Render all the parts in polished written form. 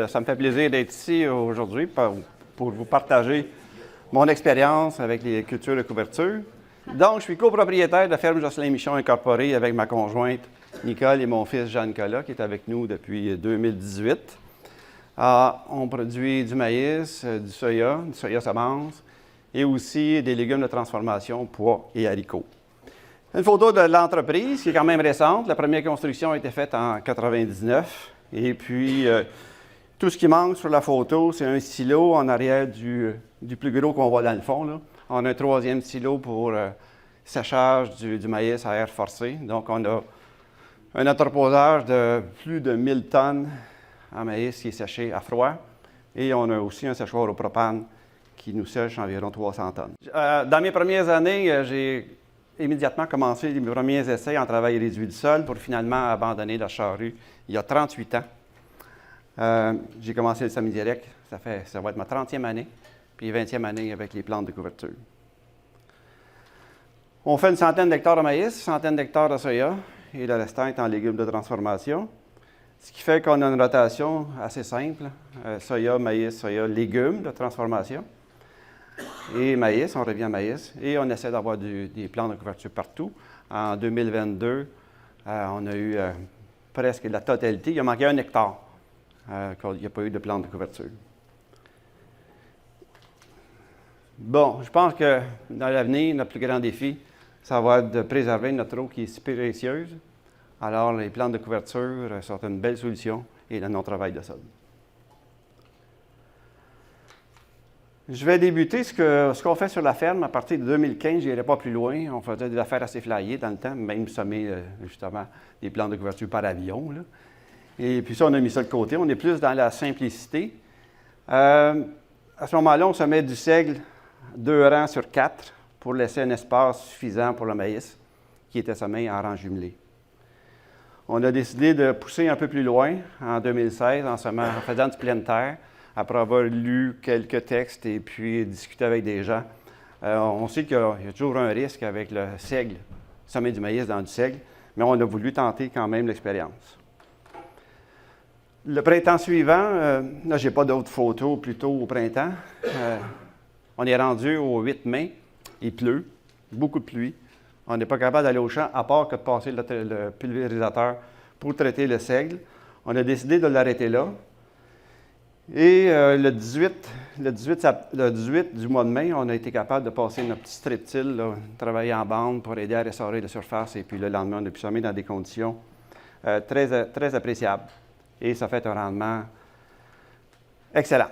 Ça me fait plaisir d'être ici aujourd'hui pour vous partager mon expérience avec les cultures de couverture. Donc, je suis copropriétaire de la ferme Jocelyn Michon Incorporée avec ma conjointe Nicole et mon fils Jean-Nicolas qui est avec nous depuis 2018. On produit du maïs, du soya semence et aussi des légumes de transformation, pois et haricots. Une photo de l'entreprise qui est quand même récente. La première construction a été faite en 1999. Et puis, tout ce qui manque sur la photo, c'est un silo en arrière du plus gros qu'on voit dans le fond, là. On a un troisième silo pour séchage du maïs à air forcé. Donc, on a un entreposage de plus de 1000 tonnes en maïs qui est séché à froid. Et on a aussi un séchoir au propane qui nous sèche environ 300 tonnes. Dans mes premières années, j'ai immédiatement commencé mes premiers essais en travail réduit du sol pour finalement abandonner la charrue il y a 38 ans. J'ai commencé le semi-direct, ça va être ma 30e année, puis 20e année avec les plantes de couverture. On fait une centaine d'hectares de maïs, une centaine d'hectares de soya, et le restant est en légumes de transformation. Ce qui fait qu'on a une rotation assez simple, soya, maïs, soya, légumes de transformation. Et maïs, on revient à maïs, et on essaie d'avoir des plants de couverture partout. En 2022, on a eu presque la totalité. Il a manqué 1 hectare. Il n'y a pas eu de plants de couverture. Bon, je pense que dans l'avenir, notre plus grand défi, ça va être de préserver notre eau qui est si précieuse. Alors, les plantes de couverture sont une belle solution et le non-travail de sol. Je vais débuter ce qu'on fait sur la ferme. À partir de 2015, je n'irai pas plus loin. On faisait des affaires assez flyées dans le temps, même semer justement des plantes de couverture par avion, là. Et puis ça, on a mis ça de côté. On est plus dans la simplicité. À ce moment-là, on semait du seigle 2 rangs sur 4 pour laisser un espace suffisant pour le maïs qui était semé en rang jumelé. On a décidé de pousser un peu plus loin en 2016 en faisant du pleine terre. Après avoir lu quelques textes et puis discuté avec des gens, on sait qu'il y a toujours un risque avec le seigle, semer du maïs dans du seigle, mais on a voulu tenter quand même l'expérience. Le printemps suivant, là, je n'ai pas d'autres photos, plutôt au printemps. On est rendu au 8 mai, il pleut, beaucoup de pluie. On n'est pas capable d'aller au champ, à part que de passer le pulvérisateur pour traiter le seigle. On a décidé de l'arrêter là. Et le 18 du mois de mai, on a été capable de passer notre petit strip-till, travailler en bande pour aider à restaurer la surface. Et puis le lendemain, on a pu semer dans des conditions très appréciables. Et ça fait un rendement excellent.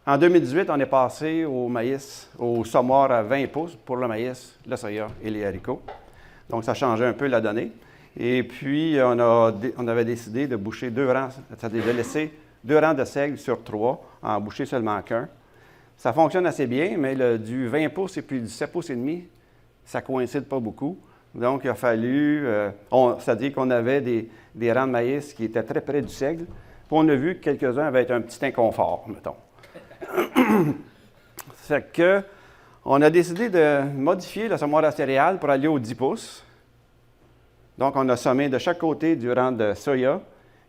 En 2018, on est passé au maïs, au semoir à 20 pouces pour le maïs, le soya et les haricots. Donc, ça changeait un peu la donnée. Et puis, on avait décidé de boucher 2 rangs, c'est-à-dire de laisser 2 rangs de seigle sur 3, en boucher seulement qu'un. Ça fonctionne assez bien, mais du 20 pouces et puis du 7 pouces et demi, ça ne coïncide pas beaucoup. Donc, il a fallu, c'est-à-dire qu'on avait des rangs de maïs qui étaient très près du seigle. Puis on a vu que quelques-uns avaient un petit inconfort, mettons. C'est que on a décidé de modifier le semoir à céréales pour aller aux 10 pouces. Donc, on a semé de chaque côté du rang de soya.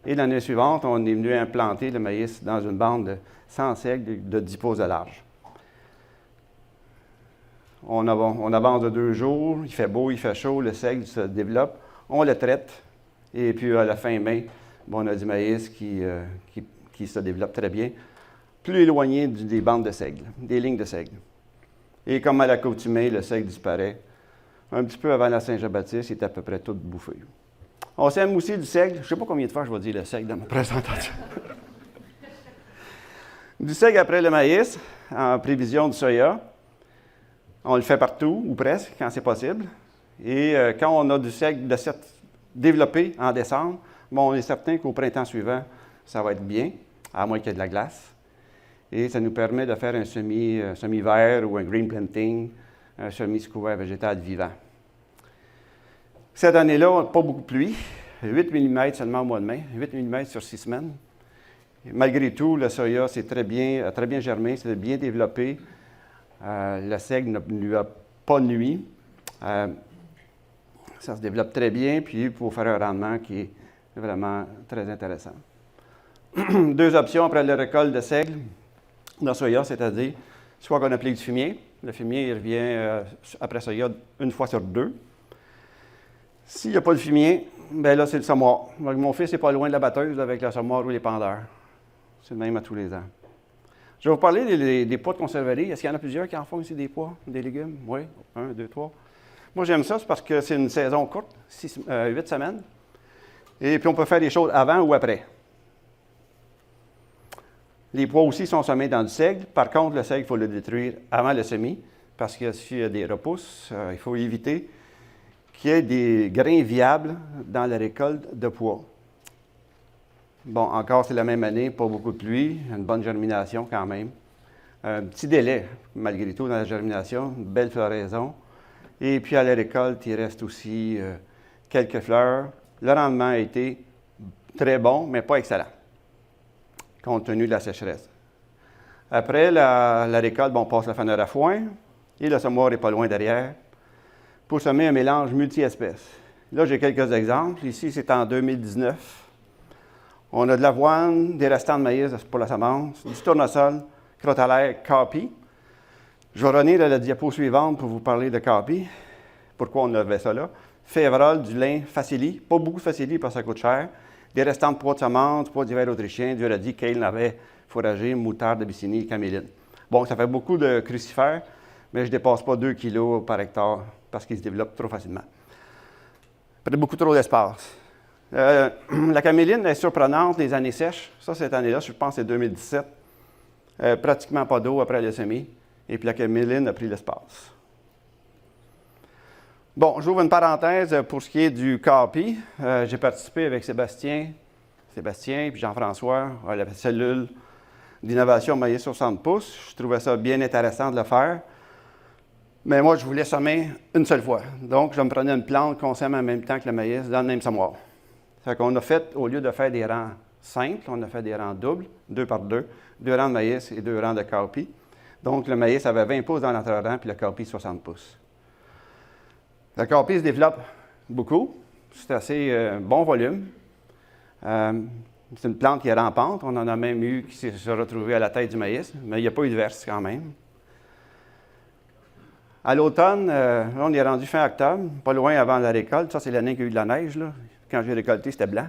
Et l'année suivante, on est venu implanter le maïs dans une bande de 100 seigles de 10 pouces de large. On avance de 2 jours, il fait beau, il fait chaud, le seigle se développe, on le traite. Et puis, à la fin mai, on a du maïs qui se développe très bien, plus éloigné des bandes de seigle, des lignes de seigle. Et comme à l'accoutumée, le seigle disparaît. Un petit peu avant la Saint-Jean-Baptiste, il est à peu près tout bouffé. On sème aussi du seigle. Je ne sais pas combien de fois je vais dire le seigle dans ma présentation. Du seigle après le maïs, en prévision du soya. On le fait partout, ou presque, quand c'est possible. Et quand on a du seigle développé en décembre, on est certain qu'au printemps suivant, ça va être bien, à moins qu'il y ait de la glace. Et ça nous permet de faire un semi-vert ou un green planting, un semi-couvert végétal vivant. Cette année-là, pas beaucoup de pluie, 8 mm seulement au mois de mai, 8 mm sur 6 semaines. Et malgré tout, le soya a très bien germé, c'est bien développé. Le seigle ne lui a pas nui. Ça se développe très bien, puis pour faire un rendement qui est vraiment très intéressant. deux options après la récolte de seigle dans soya, c'est-à-dire soit qu'on applique du fumier. Le fumier, il revient après soya une fois sur deux. S'il n'y a pas de fumier, bien là, c'est le semoir. Donc, mon fils n'est pas loin de la batteuse avec le semoir ou l'épandeur. C'est le même à tous les ans. Je vais vous parler des pois de conserverie. Est-ce qu'il y en a plusieurs qui en font ici des pois, des légumes? Oui, 1, 2, 3. Moi, j'aime ça, c'est parce que c'est une saison courte, 8 semaines. Et puis, on peut faire des choses avant ou après. Les pois aussi sont semés dans du seigle. Par contre, le seigle, il faut le détruire avant le semis, parce que s'il y a des repousses, il faut éviter qu'il y ait des grains viables dans la récolte de pois. Bon, encore, c'est la même année, pas beaucoup de pluie, une bonne germination quand même. Un petit délai, malgré tout, dans la germination, une belle floraison. Et puis à la récolte, il reste aussi quelques fleurs. Le rendement a été très bon, mais pas excellent, compte tenu de la sécheresse. Après la récolte, bon, on passe la faneur à foin et le semoir n'est pas loin derrière pour semer un mélange multi-espèces. Là, j'ai quelques exemples. Ici, c'est en 2019. On a de l'avoine, des restants de maïs pour la semence, du tournesol, crotalaire, caapi. Je vais revenir à la diapo suivante pour vous parler de caapi. Pourquoi on avait ça là? Févrole, du lin, facili. Pas beaucoup de facili parce que ça coûte cher. Des restants de pois de semence, pois d'hiver autrichien, du radis, kale, navet, fourragé, moutarde, abyssinie, caméline. Bon, ça fait beaucoup de crucifères, mais je ne dépasse pas 2 kg par hectare parce qu'ils se développent trop facilement. Peut-être beaucoup trop d'espace. La caméline est surprenante les années sèches. Ça, cette année-là, je pense que c'est 2017. Pratiquement pas d'eau après le semis. Et puis la caméline a pris l'espace. Bon, j'ouvre une parenthèse pour ce qui est du caapi. J'ai participé avec Sébastien et Jean-François à la cellule d'innovation maïs 60 pouces. Je trouvais ça bien intéressant de le faire. Mais moi, je voulais semer une seule fois. Donc, je me prenais une plante qu'on sème en même temps que le maïs dans le même semoir. Fait qu'on a fait, au lieu de faire des rangs simples, on a fait des rangs doubles, 2 par 2, 2 rangs de maïs et 2 rangs de caapi. Donc, le maïs avait 20 pouces dans l'entre-rang, puis le caapi 60 pouces. Le caapi se développe beaucoup. C'est assez bon volume. C'est une plante qui est rampante. On en a même eu qui s'est retrouvée à la tête du maïs, mais il n'y a pas eu de verse quand même. À l'automne, là, on est rendu fin octobre, pas loin avant la récolte. Ça, c'est l'année qu'il y a eu de la neige, là. Quand j'ai récolté, c'était blanc.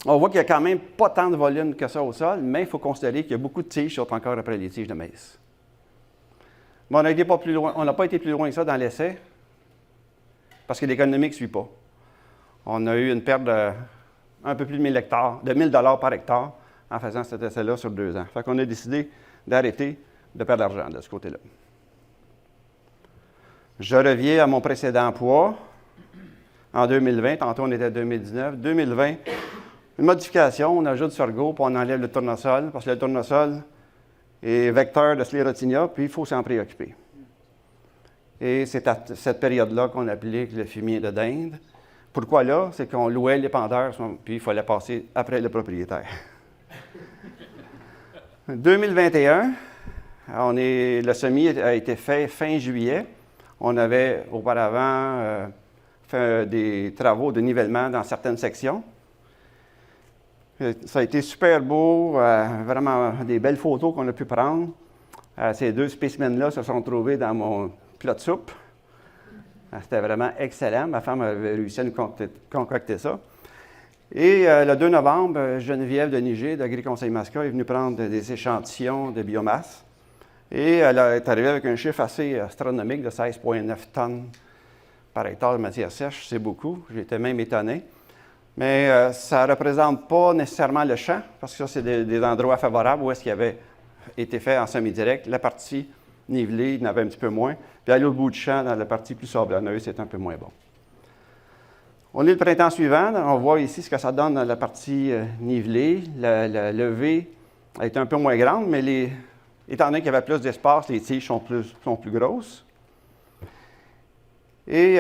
On voit qu'il n'y a quand même pas tant de volume que ça au sol, mais il faut considérer qu'il y a beaucoup de tiges qui sont encore après les tiges de maïs. Mais on n'a pas été plus loin que ça dans l'essai, parce que l'économie ne suit pas. On a eu une perte de un peu plus de 1 000 $ par hectare en faisant cet essai-là sur 2 ans. Fait qu'on a décidé d'arrêter de perdre de l'argent de ce côté-là. Je reviens à mon précédent poids en 2020. Tantôt, on était en 2019. 2020, une modification. On ajoute sorgho, puis on enlève le tournesol, parce que le tournesol est vecteur de sclérotinia, puis il faut s'en préoccuper. Et c'est à cette période-là qu'on applique le fumier de dinde. Pourquoi là? C'est qu'on louait l'épandeur, puis il fallait passer après le propriétaire. 2021, le semis a été fait fin juillet. On avait auparavant fait des travaux de nivellement dans certaines sections. Ça a été super beau, vraiment des belles photos qu'on a pu prendre. Ces 2 spécimens-là se sont trouvés dans mon plat de soupe. C'était vraiment excellent. Ma femme avait réussi à nous concocter ça. Et le 2 novembre, Geneviève de Niger, d'Agri-Conseil Masca, est venue prendre des échantillons de biomasse. Et elle est arrivée avec un chiffre assez astronomique de 16,9 tonnes par hectare de matière sèche. C'est beaucoup. J'étais même étonné. Mais ça ne représente pas nécessairement le champ, parce que ça, c'est des endroits favorables où est-ce qu'il avait été fait en semi-direct. La partie nivelée, il y en avait un petit peu moins. Puis à l'autre bout du champ, dans la partie plus sablonneuse, c'est un peu moins bon. On est le printemps suivant. On voit ici ce que ça donne dans la partie nivelée. La levée a été un peu moins grande, mais étant donné qu'il y avait plus d'espace, les tiges sont plus grosses. Et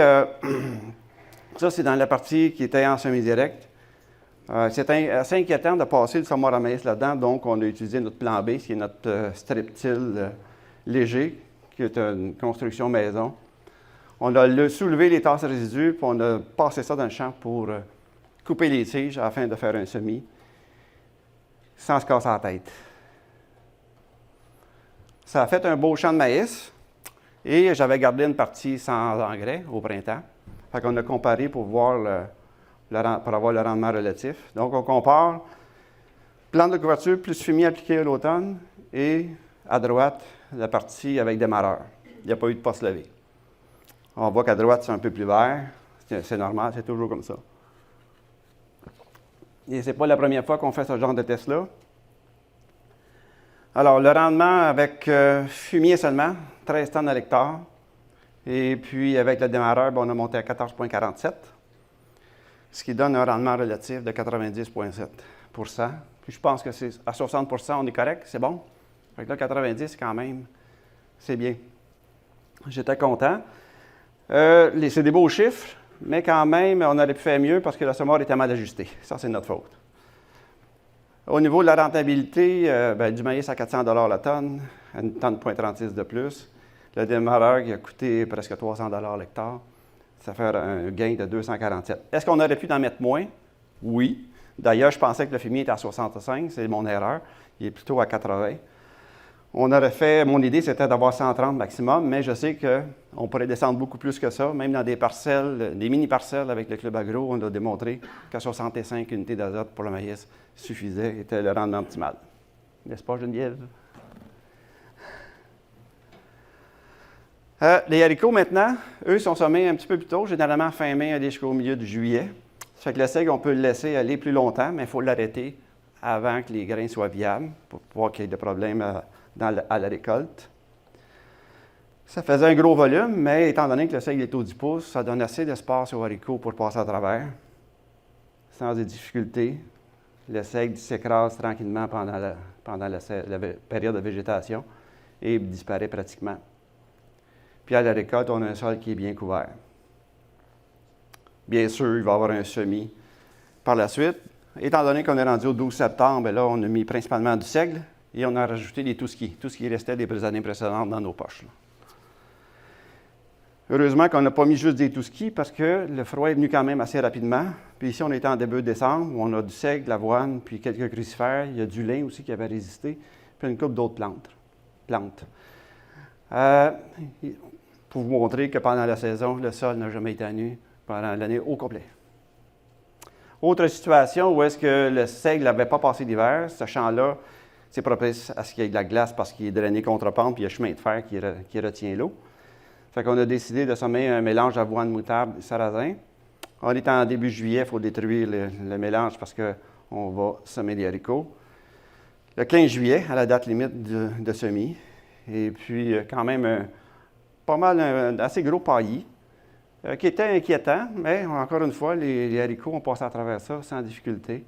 ça, c'est dans la partie qui était en semi-direct. C'est assez inquiétant de passer le semoir à maïs là-dedans, donc on a utilisé notre plan B, qui est notre strip-till léger, qui est une construction maison. On a soulevé les tasses résidus, puis on a passé ça dans le champ pour couper les tiges afin de faire un semis sans se casser la tête. Ça a fait un beau champ de maïs et j'avais gardé une partie sans engrais au printemps. Fait qu'on a comparé pour voir pour avoir le rendement relatif. Donc, on compare plante de couverture plus fumier appliqué à l'automne et à droite, la partie avec démarreur. Il n'y a pas eu de poste levé. On voit qu'à droite, c'est un peu plus vert. C'est normal, c'est toujours comme ça. Et ce n'est pas la première fois qu'on fait ce genre de test-là. Alors, le rendement avec fumier seulement, 13 tonnes à l'hectare. Et puis, avec le démarreur, on a monté à 14,47, ce qui donne un rendement relatif de 90,7 %. Puis, je pense que à 60 % on est correct, c'est bon. Fait que là, 90, quand même, c'est bien. J'étais content. C'est des beaux chiffres, mais quand même, on aurait pu faire mieux parce que le semoir était mal ajusté. Ça, c'est notre faute. Au niveau de la rentabilité, du maïs à 400 $ la tonne, une tonne de 0,36 de plus. Le démarreur qui a coûté presque 300 $ l'hectare, ça fait un gain de 247. Est-ce qu'on aurait pu en mettre moins? Oui. D'ailleurs, je pensais que le fumier était à 65, c'est mon erreur. Il est plutôt à 80. Mon idée, c'était d'avoir 130 maximum, mais je sais qu'on pourrait descendre beaucoup plus que ça. Même dans des parcelles, des mini-parcelles avec le Club Agro, on a démontré qu'à 65 unités d'azote pour le maïs suffisait, était le rendement optimal. N'est-ce pas, Geneviève? Les haricots, maintenant, eux sont semés un petit peu plus tôt, généralement fin mai, aller jusqu'au milieu de juillet. Ça fait que le seigle, on peut le laisser aller plus longtemps, mais il faut l'arrêter avant que les grains soient viables pour pas qu'il y ait de problèmes à la récolte. Ça faisait un gros volume, mais étant donné que le seigle est au 10 pouces, ça donne assez d'espace aux haricots pour passer à travers, sans des difficultés. Le seigle s'écrase tranquillement pendant la période de végétation et disparaît pratiquement. Puis à la récolte, on a un sol qui est bien couvert. Bien sûr, il va y avoir un semis par la suite. Étant donné qu'on est rendu au 12 septembre, là, on a mis principalement du seigle et on a rajouté des tout-skis, tout ce qui restait des années précédentes dans nos poches. Là. Heureusement qu'on n'a pas mis juste des tout-skis parce que le froid est venu quand même assez rapidement. Puis ici, on était en début décembre, où on a du seigle, de l'avoine, puis quelques crucifères. Il y a du lin aussi qui avait résisté, puis une couple d'autres plantes. Pour vous montrer que pendant la saison, le sol n'a jamais été nu pendant l'année au complet. Autre situation où est-ce que le seigle n'avait pas passé l'hiver, ce champ-là, c'est propice à ce qu'il y ait de la glace parce qu'il est drainé contre-pente, puis il y a chemin de fer qui retient l'eau. Fait qu'on a décidé de semer un mélange avoine, moutarde et sarrasin. On est en début juillet, il faut détruire le mélange parce qu'on va semer des haricots. Le 15 juillet, à la date limite de semis. Et puis, quand même, pas mal, un assez gros paillis, qui était inquiétant, mais encore une fois, les haricots ont passé à travers ça sans difficulté.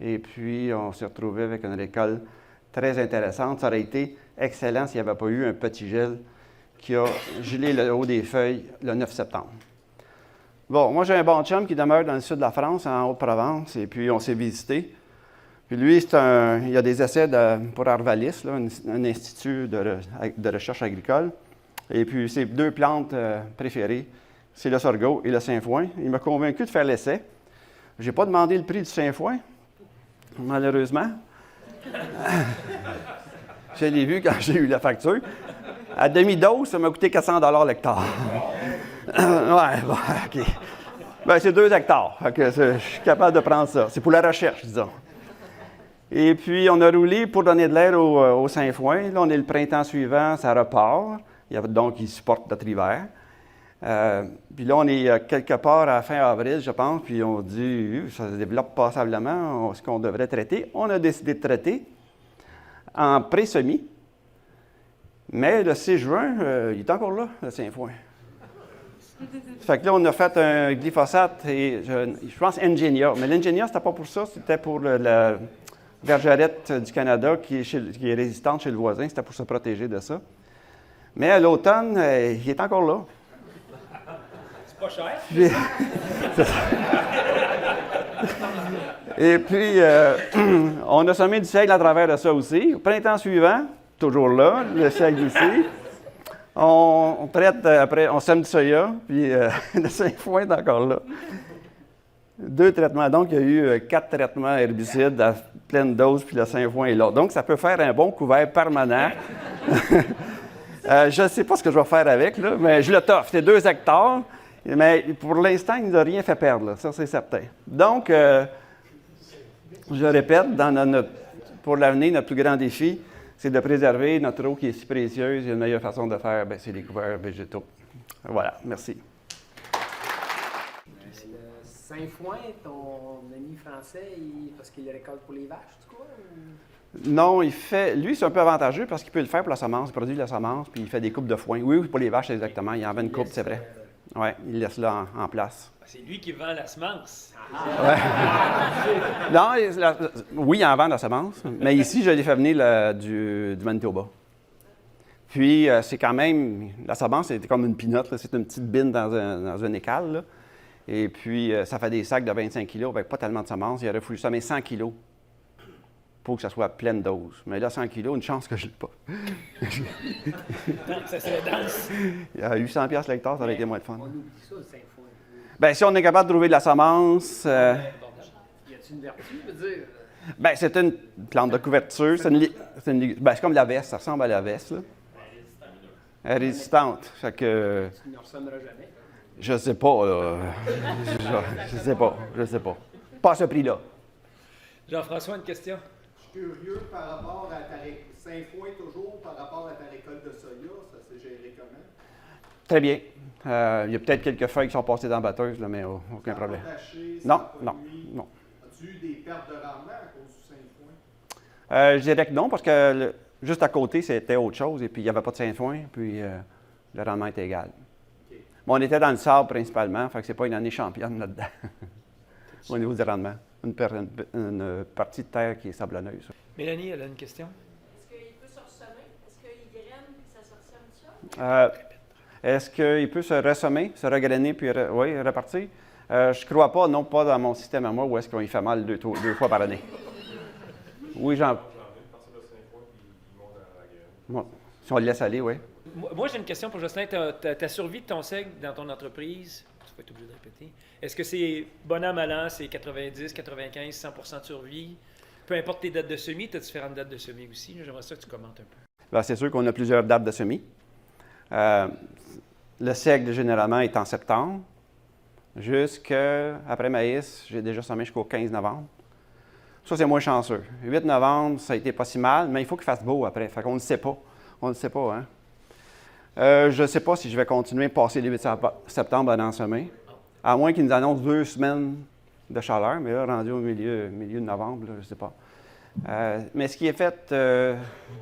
Et puis, on s'est retrouvé avec une récolte très intéressante. Ça aurait été excellent s'il n'y avait pas eu un petit gel qui a gelé le haut des feuilles le 9 septembre. Bon, moi, j'ai un bon chum qui demeure dans le sud de la France, en Haute-Provence, et puis on s'est visité. Puis lui, il y a des essais pour Arvalis, là, un institut de recherche agricole. Et puis, ses deux plantes préférées, c'est le sorgho et le sainfoin. Il m'a convaincu de faire l'essai. Je n'ai pas demandé le prix du sainfoin, malheureusement. Je l'ai vu quand j'ai eu la facture. À demi-dose, ça m'a coûté 400 $ l'hectare. Ouais, bon, OK. Bien, c'est 2 hectares. Je suis capable de prendre ça. C'est pour la recherche, disons. Et puis, on a roulé pour donner de l'air au sainfoin. Là, on est le printemps suivant, ça repart. Donc, il supporte notre hiver. Puis là, on est quelque part à fin avril, je pense, puis on dit, ça se développe passablement, ce qu'on devrait traiter. On a décidé de traiter en pré-semis, mais le 6 juin, il est encore là, le sainfoin. Fait que là, on a fait un glyphosate et, je pense, Engenia. Mais l'Engenia, c'était pas pour ça, c'était pour la vergerette du Canada qui est résistante chez le voisin, c'était pour se protéger de ça. Mais à l'automne, il est encore là. C'est pas cher. Et puis, on a semé du seigle à travers de ça aussi. Au printemps suivant, toujours là, le seigle ici. On traite après, on sème du soya, puis le sainfoin est encore là. 2 traitements. Donc, il y a eu 4 traitements herbicides à pleine dose, puis le Saint-Foin est là. Donc, ça peut faire un bon couvert permanent. Je ne sais pas ce que je vais faire avec, là, mais je le t'offre. C'est 2 hectares, mais pour l'instant, il n'a rien fait perdre, là, ça c'est certain. Donc, je répète, pour l'avenir, notre plus grand défi, c'est de préserver notre eau qui est si précieuse. Et une meilleure façon de faire, c'est les couverts végétaux. Voilà, merci. Saint-Foin, ton ami français, parce qu'il le récolte pour les vaches, tu crois? Non, lui, c'est un peu avantageux parce qu'il peut le faire pour la semence, il produit de la semence, puis il fait des coupes de foin. Oui, pour les vaches, exactement. Il en vend une coupe, c'est vrai. Oui, il laisse là en place. C'est lui qui vend la semence. Non, oui, il en vend de la semence, mais ici, je l'ai fait venir du Manitoba. Puis, c'est quand même, la semence, c'est comme une pinotte, c'est une petite bine dans une écale, là. Et puis, ça fait des sacs de 25 kilos avec pas tellement de semences. Il aurait fallu semer 100 kilos pour que ça soit pleine dose. Mais là, 100 kilos, une chance que je ne l'ai pas. Ça serait dense. Il y a 800 $ l'hectare, ça aurait été moins de fun. On oublie ça, le Saint-Foin. Bien, si on est capable de trouver de la semence... Y a-t-il une vertu, je veux dire? Bien, c'est une plante de couverture. C'est comme la veste, ça ressemble à la veste, là. Elle est résistante. Fait que... Tu ne ressembleras jamais. Je sais pas, là. Je sais pas. Pas à ce prix-là. Jean-François, une question? Je suis curieux par rapport à ta Saint-Foin toujours, par rapport à ta récolte de soya, ça s'est géré comment? Très bien. Il y a peut-être quelques feuilles qui sont passées dans la batteuse, là, mais aucun problème. Non. As-tu eu des pertes de rendement à cause du Saint-Foin? Je dirais que non, parce que juste à côté, c'était autre chose, et puis il n'y avait pas de Saint-Foin, puis le rendement était égal. Okay. Mais on était dans le sable principalement, fait que c'est pas une année championne là-dedans, au niveau du rendement. Une partie de terre qui est sablonneuse. Mélanie, elle a une question? Est-ce qu'il peut se ressemer? Est-ce qu'il graine et ça se ressème ça? Est-ce qu'il peut se ressemer, se regrainer puis repartir? Je ne crois pas, non pas dans mon système à moi, où est-ce qu'on y fait mal 2 fois par année. Oui, Bon, si on le laisse aller, oui. Moi, j'ai une question pour Jocelyn. Ta survie de ton seigle dans ton entreprise, tu vas être obligé de répéter. Est-ce que c'est bon an, mal an, c'est 90, 95, 100% de survie? Peu importe tes dates de semis, tu as différentes dates de semis aussi. J'aimerais ça que tu commentes un peu. Bien, c'est sûr qu'on a plusieurs dates de semis. Le seigle, généralement, est en septembre. Après maïs, j'ai déjà semé jusqu'au 15 novembre. Ça, c'est moins chanceux. 8 novembre, ça a été pas si mal, mais il faut qu'il fasse beau après. Fait qu'on ne sait pas. On ne sait pas, hein? Je ne sais pas si je vais continuer à passer le 8 septembre à ensemer. À moins qu'ils nous annoncent 2 semaines de chaleur, mais là, rendu au milieu de novembre, là, je ne sais pas. Mais ce qui est fait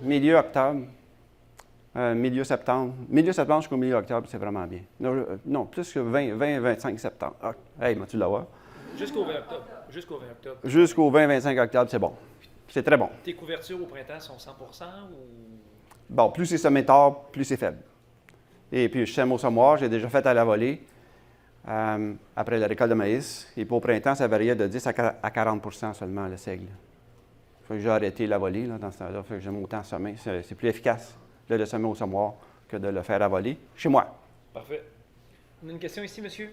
milieu octobre, milieu septembre jusqu'au milieu octobre, c'est vraiment bien. Non, plus que 20-25 septembre. Ah, hey, tu l'avoir? Jusqu'au 20 octobre. Jusqu'au 20-25 octobre, c'est bon. C'est très bon. Tes couvertures au printemps sont 100% ou... Bon, plus c'est semé tard, plus c'est faible. Et puis, je sème au semoir, j'ai déjà fait à la volée après la récolte de maïs. Et pour au printemps, ça variait de 10 à 40 % seulement, le seigle. Fait que j'ai arrêté la volée là, dans ce temps-là. Fait que j'aime autant semer. C'est plus efficace de le semer au semoir que de le faire à voler chez moi. Parfait. On a une question ici, monsieur?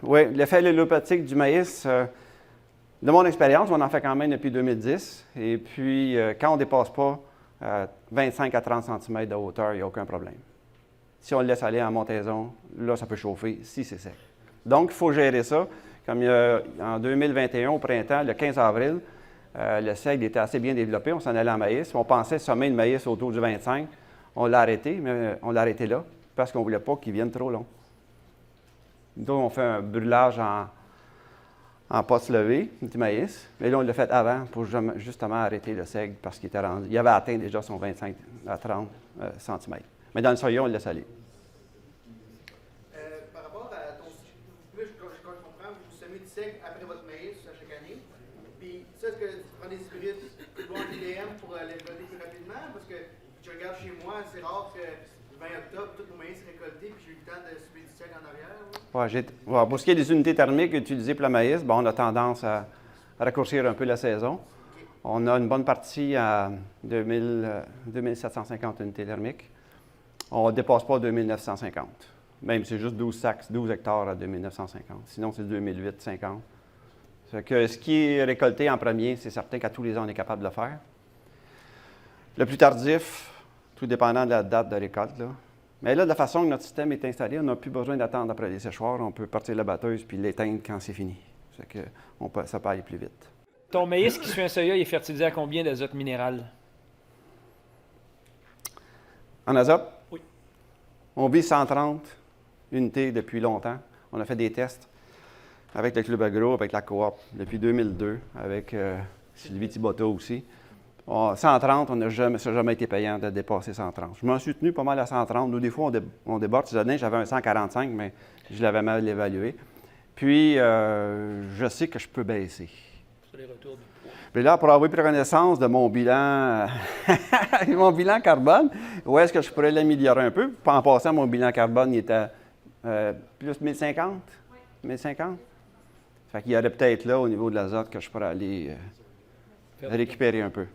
Oui, l'effet allélopathique du maïs, de mon expérience, on en fait quand même depuis 2010. Et puis, quand on ne dépasse pas 25 à 30 cm de hauteur, il n'y a aucun problème. Si on le laisse aller en montaison, là, ça peut chauffer si c'est sec. Donc, il faut gérer ça. Comme en 2021, au printemps, le 15 avril, le seigle était assez bien développé. On s'en allait en maïs. On pensait semer le maïs autour du 25. On l'a arrêté, mais on l'a arrêté là parce qu'on ne voulait pas qu'il vienne trop long. Donc, on fait un brûlage en poste levé du maïs. Mais là, on l'a fait avant pour justement arrêter le seigle parce qu'il était rendu. Il avait atteint déjà son 25 à 30 cm. Mais dans le soya, on le laisse aller. Par rapport à ton cycle, quand je comprends, vous semez du seigle après votre maïs à chaque année. Puis ça, est-ce que tu prends des hybrides TDM pour les récolter plus rapidement? Parce que je regarde chez moi, c'est rare que le 20 octobre, tout mon maïs est récolté, puis j'ai eu le temps de semer du seigle en arrière. Ouais, pour ce qui est des unités thermiques utilisées pour le maïs, bon, on a tendance à raccourcir un peu la saison. Okay. On a une bonne partie à 2750 unités thermiques. On ne dépasse pas 2950. Même c'est juste 12 sacs, 12 hectares à 2950. Sinon, c'est 2008, 50. Fait que ce qui est récolté en premier, c'est certain qu'à tous les ans, on est capable de le faire. Le plus tardif, tout dépendant de la date de récolte, là. Mais là, de la façon que notre système est installé, on n'a plus besoin d'attendre après les séchoirs. On peut partir la batteuse puis l'éteindre quand c'est fini. Fait que ça peut aller plus vite. Ton maïs qui suit un soya, il est fertilisé à combien d'azote minéral? En azote? Oui. On vit 130 unités depuis longtemps. On a fait des tests avec le Club Agro, avec la coop, depuis 2002, avec Sylvie Thibodeau aussi. 130, ça n'a jamais été payant de dépasser 130. Je m'en suis tenu pas mal à 130. Nous, des fois, on déborde. Cette année, j'avais un 145, mais je l'avais mal évalué. Puis, je sais que je peux baisser. Sur les retours du poids. Puis là, pour avoir pris connaissance de mon bilan, mon bilan carbone, où est-ce que je pourrais l'améliorer un peu? En passant, mon bilan carbone, il était plus 1050? Oui. 1050? Fait qu'il y aurait peut-être là, au niveau de l'azote, que je pourrais aller récupérer un peu.